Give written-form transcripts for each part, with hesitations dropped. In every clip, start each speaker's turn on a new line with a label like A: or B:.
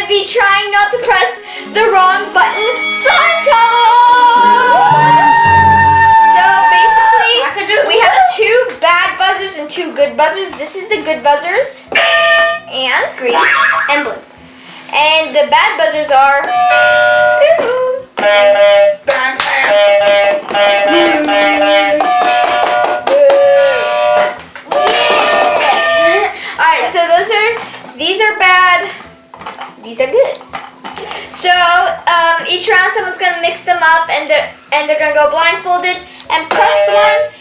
A: be trying not to press the wrong button. Slime challenge! So basically, we have 2 bad buzzers and 2 good buzzers. This is the good buzzers. And
B: green and blue.
A: And the bad buzzers are Alright, so these are bad, these are good. So each round someone's gonna mix them up and they're gonna go blindfolded and press one.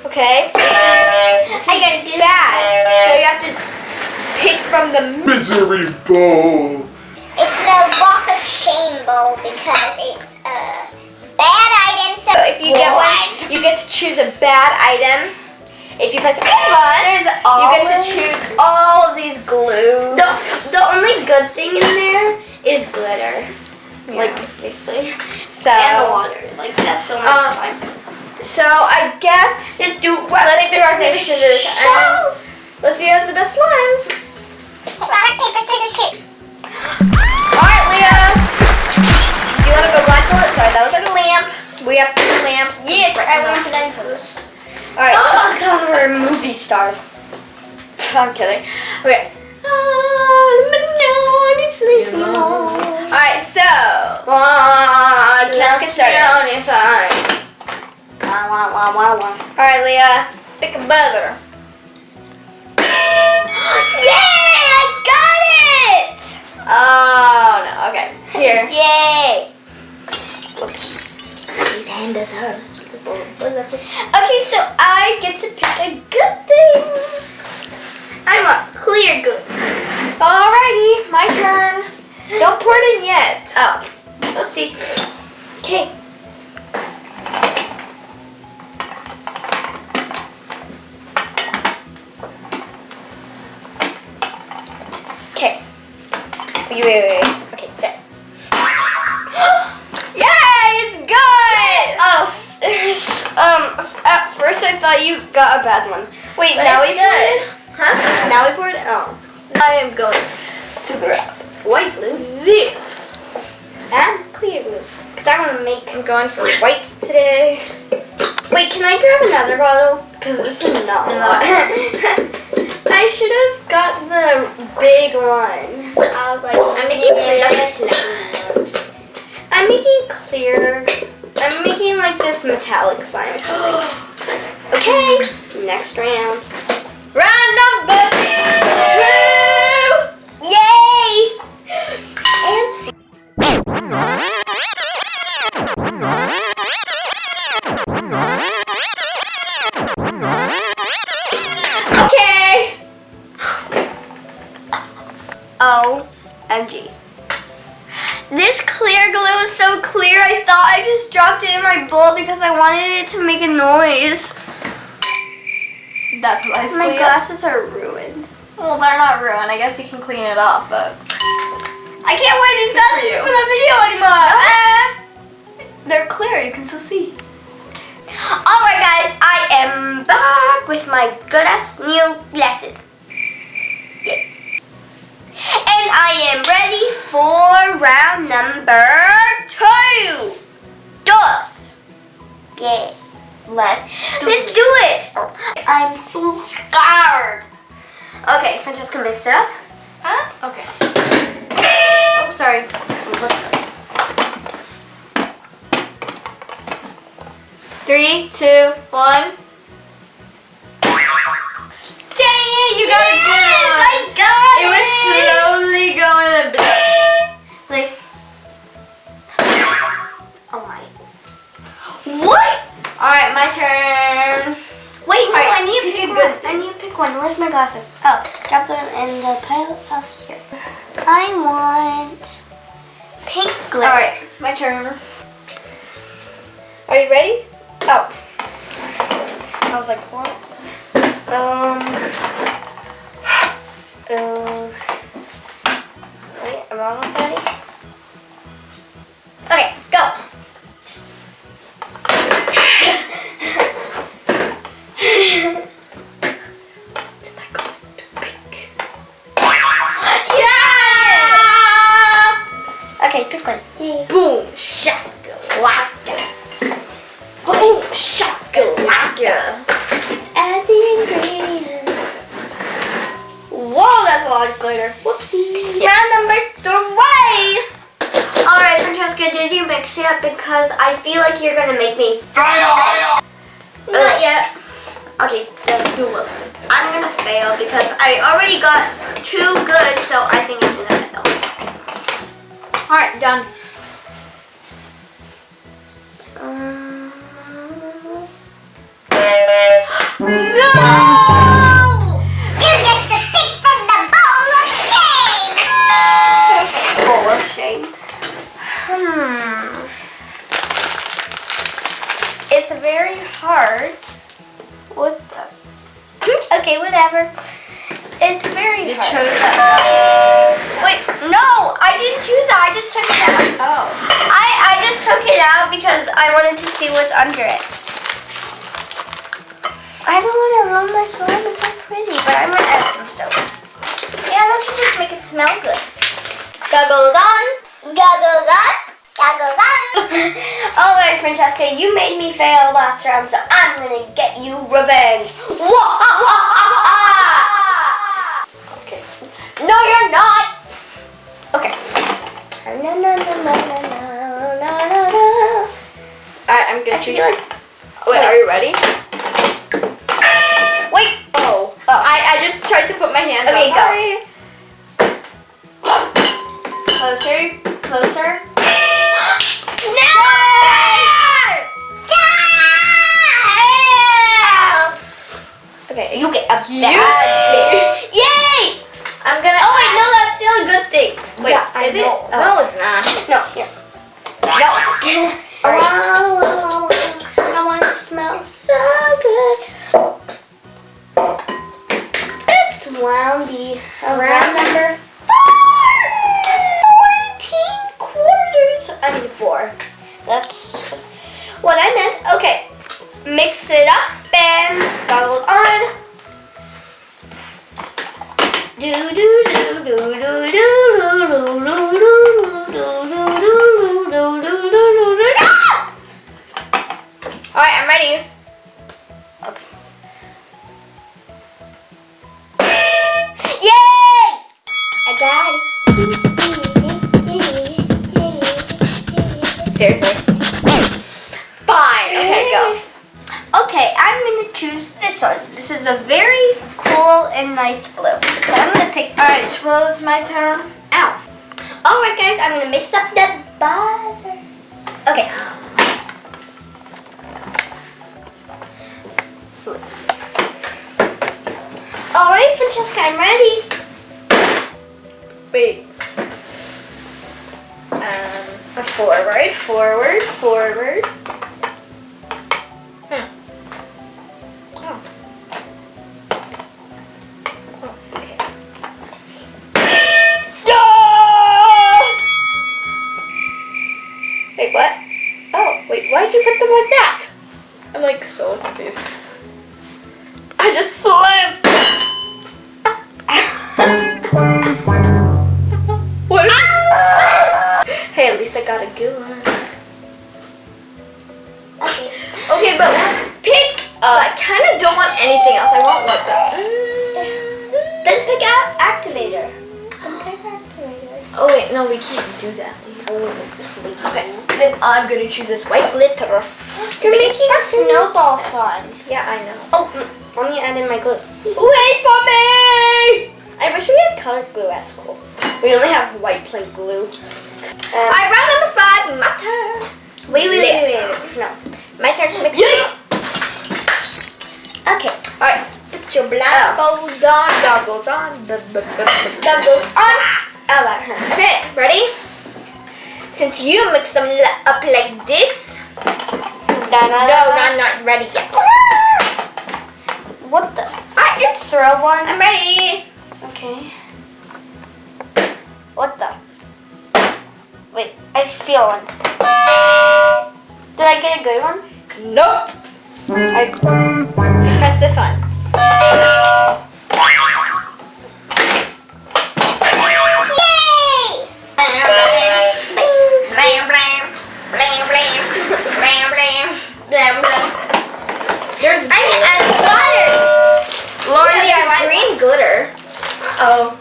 A: Okay, this is bad. So you have to pick from the
C: misery bowl.
D: It's the walk of shame bowl because it's a bad item. So
A: if you get one, you get to choose a bad item. If you press one, you get to choose all of these glues.
B: The only good thing in there is glitter.
A: Yeah.
B: Like, basically.
A: So,
B: and the water. Like, that's the one slime.
A: So, I guess let's do rock, paper, scissors. And let's see who has the best slime.
D: rock, paper, scissors, shoot.
A: Alright, Leah. Do you want to go blindfolded? Sorry, that was like a lamp. We have 2 lamps.
B: Yes, I want to blindfold.
A: Alright.
B: Oh, because we're movie stars.
A: I'm kidding. Okay. Alright, so let's get started. Alright, Leah, pick a buzzer.
B: Yay! I got it!
A: Oh no, okay. Here.
B: Yay!
A: His hand does hurt.
B: Okay, so I get to pick a good thing. I want clear good.
A: Alrighty, my turn. Don't pour it in yet.
B: Oh, oopsie. Okay.
A: Okay. Wait. Okay, there. Yay, it's good!
B: Oh, at first I thought you got a bad one. Wait,
A: But
B: now
A: it's
B: we pour
A: good.
B: it? Huh? Now we pour it? Oh. I am going to grab white glue, this, and clear glue. Because I'm going for whites today. Wait, can I grab another bottle? Because this is not a lot. I should have got the big one. I was like, I'm making clear. I'm making like this metallic slime or something. Okay, next round.
A: Round number 2! Yay! And see. Okay.
B: OMG. This clear glue is so clear, I thought I just dropped it in my bowl because I wanted it to make a noise.
A: That's nice.
B: My glasses are ruined.
A: Well, they're not ruined. I guess you can clean it off, but
B: I can't wear these glasses for the video anymore.
A: they're clear. You can still see.
B: Alright guys, I am back with my good ass new glasses. Yay. And I am ready for round number 2. Dos. Yeah. Let's do it. I'm so scared. Okay, Francesca, mix it up.
A: Huh? Okay. Oh, sorry. 3, 2, 1. Dang it! You got it good.
B: I got it.
A: It was slowly going a bit.
B: Like. Oh my. What?
A: Alright, my turn.
B: Wait, no,
A: Alright,
B: I need to
A: pick
B: pick
A: a
B: one.
A: good
B: I need to pick one. Where's my glasses? Oh, drop them in the pile up here. I want pink glitter.
A: Alright, my turn. Are you ready? Oh. I was like, what? Wait, I'm almost ready.
B: Okay, go.
A: Am I going to pick? Yeah!
B: lot of glitter. Whoopsie.
A: Yeah.
B: Round number 3. Alright, Francesca, did you mix it up? Because I feel like you're gonna make me.
A: Not yet.
B: Okay, then you will. I'm gonna fail because I already got 2 good, so I think I'm gonna fail.
A: Alright, done.
B: No!
D: You get to pick from the bowl of shame.
B: Bowl of shame. It's very hard. What the? Okay, whatever. It's very
A: You
B: hard.
A: chose that side.
B: Wait, no, I didn't choose that. I just took it out.
A: Oh.
B: I just took it out because I wanted to see what's under it. I don't want to ruin my slime. It's so pretty, but I'm gonna add some soap. Yeah, that should just make it smell good. Goggles on.
D: Goggles on. Goggles on.
B: All right, Francesca, you made me fail last round, so I'm gonna get you revenge. Okay. No, you're not. Okay. No, no, no, no, no, no, no, no, no.
A: Alright, I'm
B: I
A: gonna choose.
B: feel like.
A: Wait, are you ready?
B: Wait.
A: Oh. I just tried to put my hands
B: Okay,
A: on.
B: go.
A: Sorry.
B: Closer. Closer.
A: No!
B: Okay, you get a
A: You-
B: bad thing. Yay!
A: I'm gonna.
B: Oh wait, no, that's still a good thing. Wait,
A: Yeah, I
B: is it?
A: know.
B: Oh.
A: No, it's not.
B: No, here. No. I want it to smell so good. It's roundy. Round number 14 quarters. I mean 4. That's what I meant. Okay. Mix it up and goggles on. Do do do do do do do do do do.
A: Alright, I'm ready.
B: Okay. Yay! I got it.
A: Seriously? Fine. Okay, go.
B: Okay, I'm gonna choose this one. This is a very cool and nice blue. So I'm gonna pick.
A: Alright, well, it's my turn.
B: Ow. Alright, guys, I'm gonna mix up the buzzers. Okay. Alright, Francesca, I'm ready.
A: Wait.
B: Forward, forward, forward.
A: Oh.
B: Okay.
A: Wait, what? Oh, wait, why'd you put them like that? I'm like so confused. I just slipped! What? Hey, at least I got a good one.
B: Okay.
A: Okay, but pick. I kind of don't want anything else. I want what though?
B: Then pick out activator. Then pick activator.
A: Oh wait, no, we can't do that. Okay, then I'm gonna choose this white glitter.
B: You're making a snowball slime.
A: Yeah, I know.
B: Oh, let me add in my glue.
A: Wait for me!
B: I wish we had colored glue at school.
A: We only have white plain glue.
B: Alright, round number 5, my turn. Wait. No, my turn to mix it up. Okay.
A: Alright, put your blindfold on, goggles on.
B: Goggles on. I like her.
A: Okay, ready? Since you mix them up like this. No, I'm not ready yet.
B: What the? I just throw one.
A: I'm ready.
B: Okay. What the? Wait, I feel one. Did I get a good one?
A: Nope. Press this one.
D: Yay!
A: Blam, blam, blam, blam, blam, blam, blam, blam. There's
B: I got it.
A: Lauren,
B: Yeah,
A: there's
B: there's
A: green glitter.
B: Oh.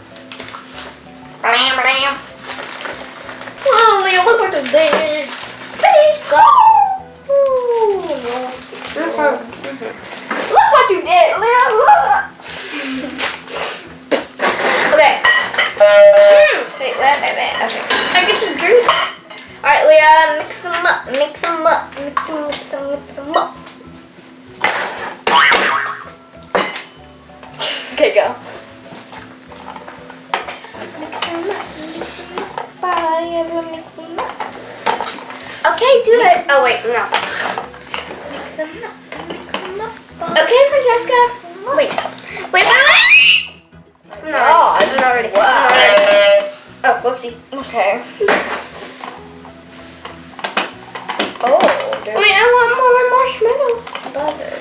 B: Okay, go.
A: Bye, everyone mix them up.
B: Okay, do it. Oh wait, no.
A: Mix them up. Mix them up.
B: Okay, Francesca. Wait. Wait. No,
A: God.
B: I'm not ready.
A: Wow.
B: I'm not ready. Oh, whoopsie.
A: Okay. Oh, there's
B: Wait, I want more marshmallows.
A: buzzer.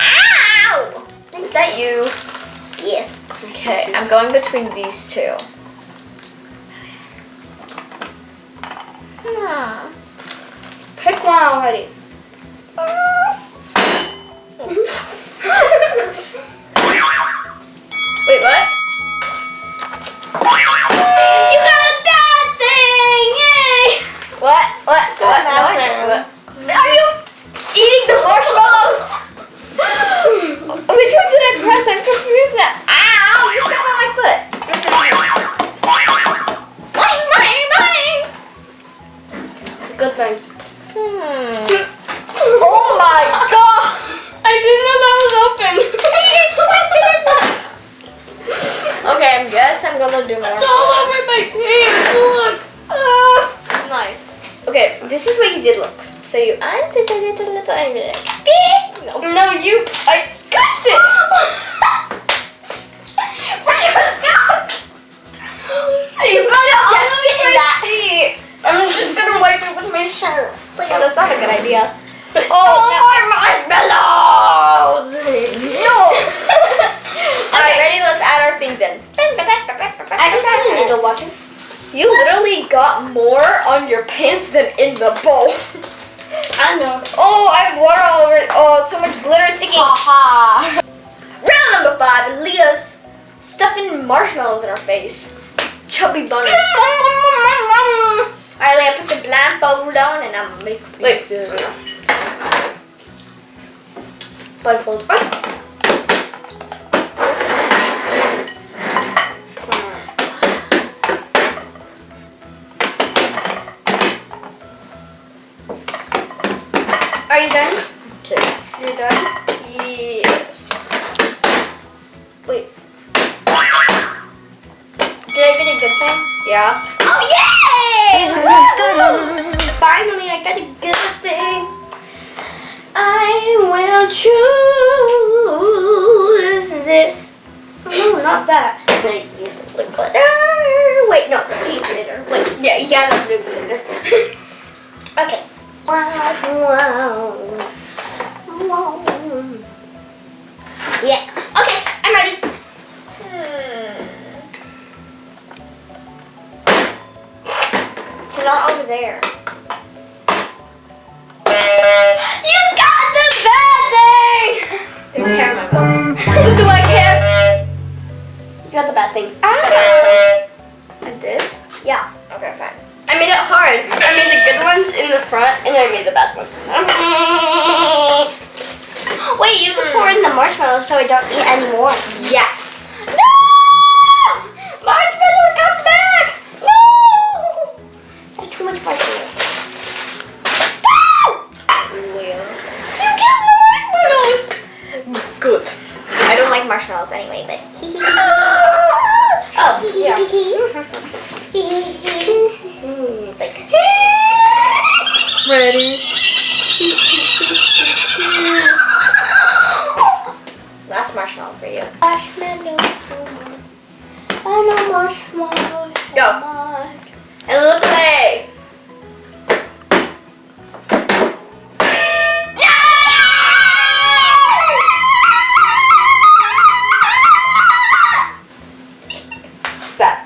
B: Ow! Is that you?
D: Yes.
A: Okay, I'm going between these two.
B: Pick one already.
A: Wait, what?
B: You got a bad thing! Yay!
A: What? What?
B: Got a
A: What?
B: bad
A: No, I
B: thing.
A: didn't. What?
B: Are you eating the marshmallows?
A: Which one did I press? I'm confused now. Ow! You stepped on my foot.
B: Boing, boing, boing. Good thing.
A: Oh my god!
B: I didn't know that was open.
A: Okay, I guess I'm gonna do more.
B: It's all over my pants. Look.
A: Nice. Okay, this is what you did look. So you undid a little everything. No.
B: No, you. I squished it. You got it all over my feet. I'm just gonna wipe it with my shirt.
A: Oh, that's not a good idea.
B: More marshmallows.
A: No! Alright, ready? Let's add our things in.
B: I just had a little water.
A: You literally got more on your pants than in the bowl.
B: I know.
A: Oh, I have water all over it. Oh, so much glitter sticking.
B: Haha.
A: Round number 5, Leah's stuffing marshmallows in her face. Chubby bunny. Alright, Leah, put the blindfold on and I'll mix these in. Blindfold on.
B: Are you done?
A: Okay.
B: You're done?
A: Yes.
B: Wait. Did I get a good thing?
A: Yeah.
B: Oh, yay! Woo! Finally, I got a good thing. I will choose this. No, not that. I use the blue glitter. Wait, no, pink glitter. Wait, yeah, you got the blue glitter. Okay. Wow, wow, wow. Yeah. Okay, I'm ready. They're not over there. You got the bad thing!
A: There's hair in my mouth.
B: Do I care? You got the bad thing.
A: I did?
B: Yeah.
A: Okay, fine.
B: I made it hard. I made the good ones in the front and I made the bad ones. Wait, you can pour in the marshmallows so I don't eat anymore.
A: Yes.
B: No! Marshmallow, come back! No! There's too much marshmallow.
A: Leah.
B: You killed my marshmallows!
A: Good. I don't like marshmallows anyway, but.
B: Oh, yeah.
A: It's like. Ready? Last marshmallow for you.
B: Marshmallows. I know marshmallows.
A: Go. And look away. What's that?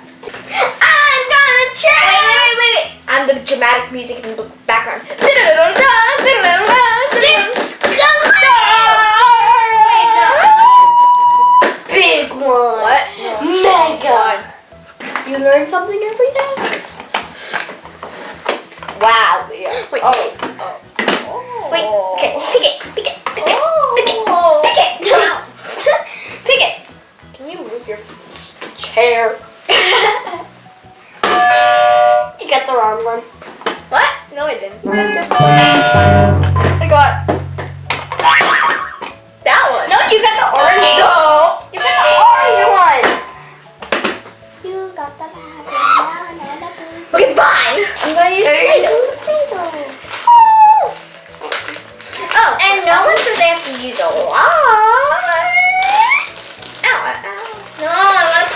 B: I'm gonna try.
A: Wait. I'm the dramatic music in the background.
B: This big one.
A: What?
B: Mega. You learn something every day.
A: Wow, Leah.
B: Wait.
A: Oh.
B: Wait. Okay. Pick it. Pick it. Pick it. Pick it.
A: Oh.
B: Pick it. Pick it.
A: Can you move your chair?
B: You got the wrong one.
A: What? No, I didn't.
B: You got this one.
A: I got that one.
B: No, you got the orange.
A: No.
B: You got the orange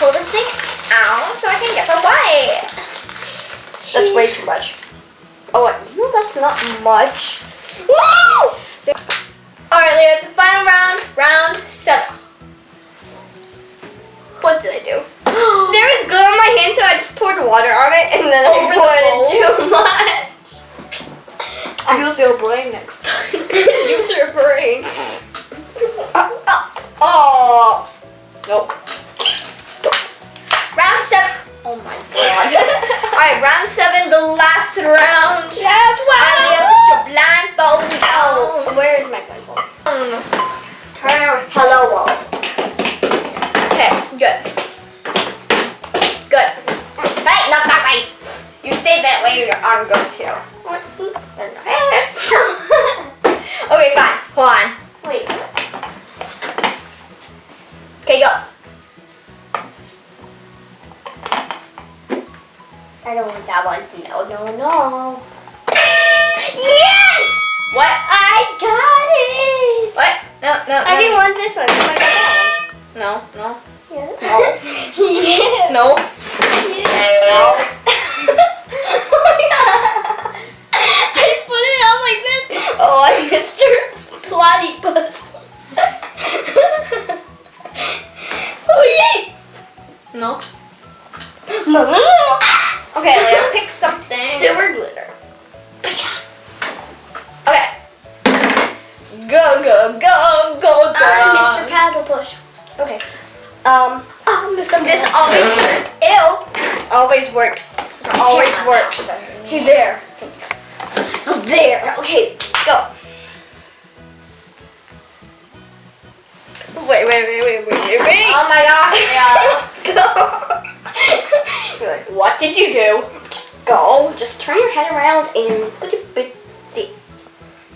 B: pull this thing out so I can get the white. That's way too much. Oh, no, that's not much. Woo!
A: Alright, Leah, it's the final round, round 7.
B: What did I do?
A: There was glue on my hand, so I just poured water on it and then I poured too much.
B: Use your brain next time.
A: Use your brain.
B: Oh. Nope.
A: Round 7.
B: Oh my god.
A: Alright, round 7, the last round.
B: That's
A: Alright, Leah, put your blindfold on.
B: Oh, where is my blindfold?
A: Turn around.
B: Hello, wall.
A: Okay, good. Good. Right, not that way. You stay that way, your arm goes here. Okay, fine. Hold on.
B: Wait.
A: Okay, go.
B: I don't want that one. No.
A: Yes! What?
B: I got it.
A: What? No.
B: I didn't want this one. So I got that one.
A: No.
B: Yeah.
A: Yeah. No.
B: No.
A: I put it on like this.
B: Oh, I missed her platypus.
A: Oh, yay! No.
B: No.
A: Okay, Leah, pick something.
B: Silver glitter.
A: Okay. Go,
B: Mr.
A: dog.
B: Paddle push. Okay. Mr.
A: This always works. Ew. This always works. This always works.
B: Okay, there. There. Okay.
A: Go. Wait.
B: Oh my gosh.
A: Go.
B: You're like, what did you do? Just go. Just turn your head around and put your bit.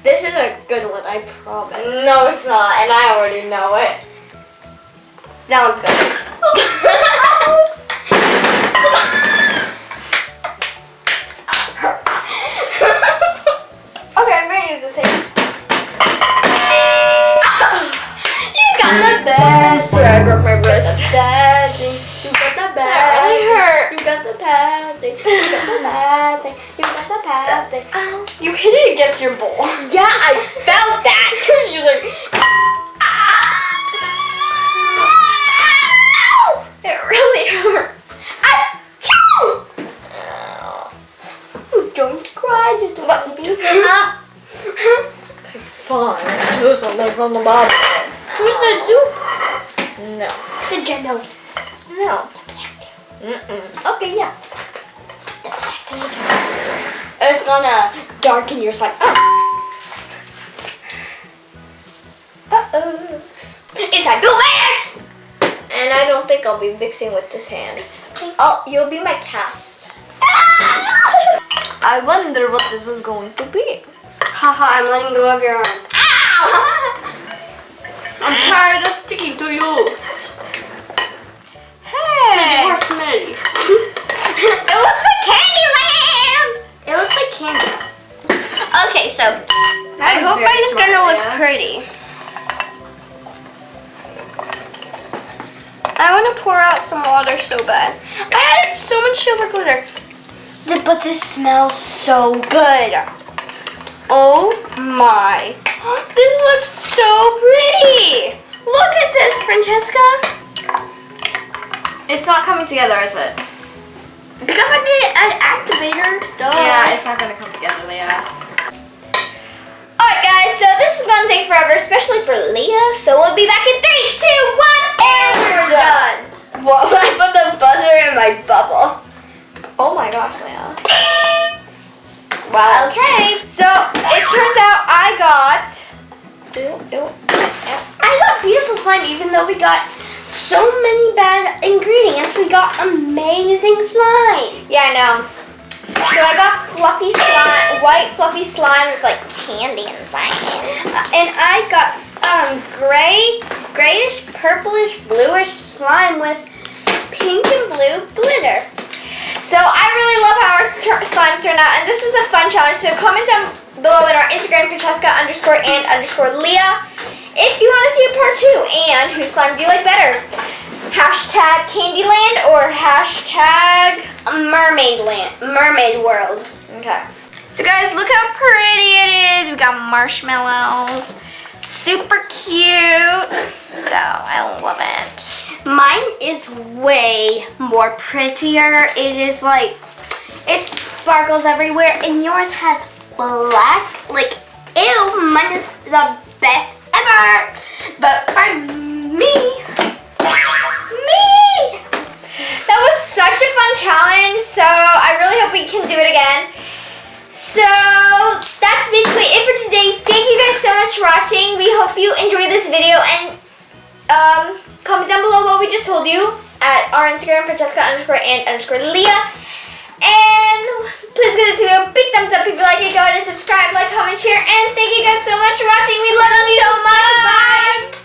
B: This is a good one, I promise.
A: No, it's not, and I already know it.
B: That one's good. Okay, I'm gonna use the same.
A: You got the best. Sorry, I broke my wrist.
B: Bad thing. You got the bad.
A: That really hurt.
B: You got the bad thing. You got the bad thing. You got the bad thing.
A: Ow. You hit it against your bowl.
B: Yeah, I felt that.
A: You're like, ow! It really hurts. Ow!
B: Don't cry, little baby.
A: Fine. Do something from the bottom.
B: Choose the soup.
A: No.
B: The jello.
A: No. Okay, yeah.
B: It's gonna darken your sight.
A: Uh-oh.
B: It's time to mix!
A: And I don't think I'll be mixing with this hand. Oh, you'll be my cast. I wonder what this is going to be.
B: Haha, I'm letting go of your arm.
A: Ow! I'm tired of sticking to you. Hey!
B: You are smelly.
A: It looks like Candyland!
B: It looks like candy.
A: Okay, so
B: I
A: was
B: hope
A: very
B: mine is
A: smart,
B: gonna look
A: Leah.
B: pretty. I want to pour out some water so bad. I added so much silver glitter. But this smells so good. Oh my. This looks so pretty. Look at this, Francesca.
A: It's not coming together, is it?
B: Because I did an activator. Duh.
A: Yeah, it's not gonna come together, Leah. Alright guys, so this is gonna take forever, especially for Leah. So we'll be back in 3, 2, 1, and we're done. Whoa, I put the buzzer in my bubble.
B: Oh my gosh, Leah.
A: Wow. Okay, so it turns out I got
B: beautiful slime, even though we got so many bad ingredients, we got amazing slime.
A: Yeah, I know. So I got fluffy slime, white fluffy slime with like candy inside.
B: And I got grayish, purplish, bluish slime with pink and blue glitter.
A: So I really love how our slimes turned out, and this was a fun challenge. So comment down below in our Instagram, Francesca_and_Leah, if you want to see a part 2, and whose slime do you like better? hashtag Candyland or hashtag
B: Mermaid World.
A: Okay. So guys, look how pretty it is. We got marshmallows. Super cute. So I love it.
B: Mine is way more prettier. It is like, it sparkles everywhere, and yours has black. Like, ew, mine is the best ever. But for me,
A: That was such a fun challenge. So I really hope we can do it again. So that's basically it for today. Thank you guys so much for watching. We hope you enjoyed this video, and comment down below what we just told you at our Instagram, francesca_and_leah. And please give this video a big thumbs up if you like it. Go ahead and subscribe, like, comment, share, and thank you guys so much for watching. We love you so much. Bye.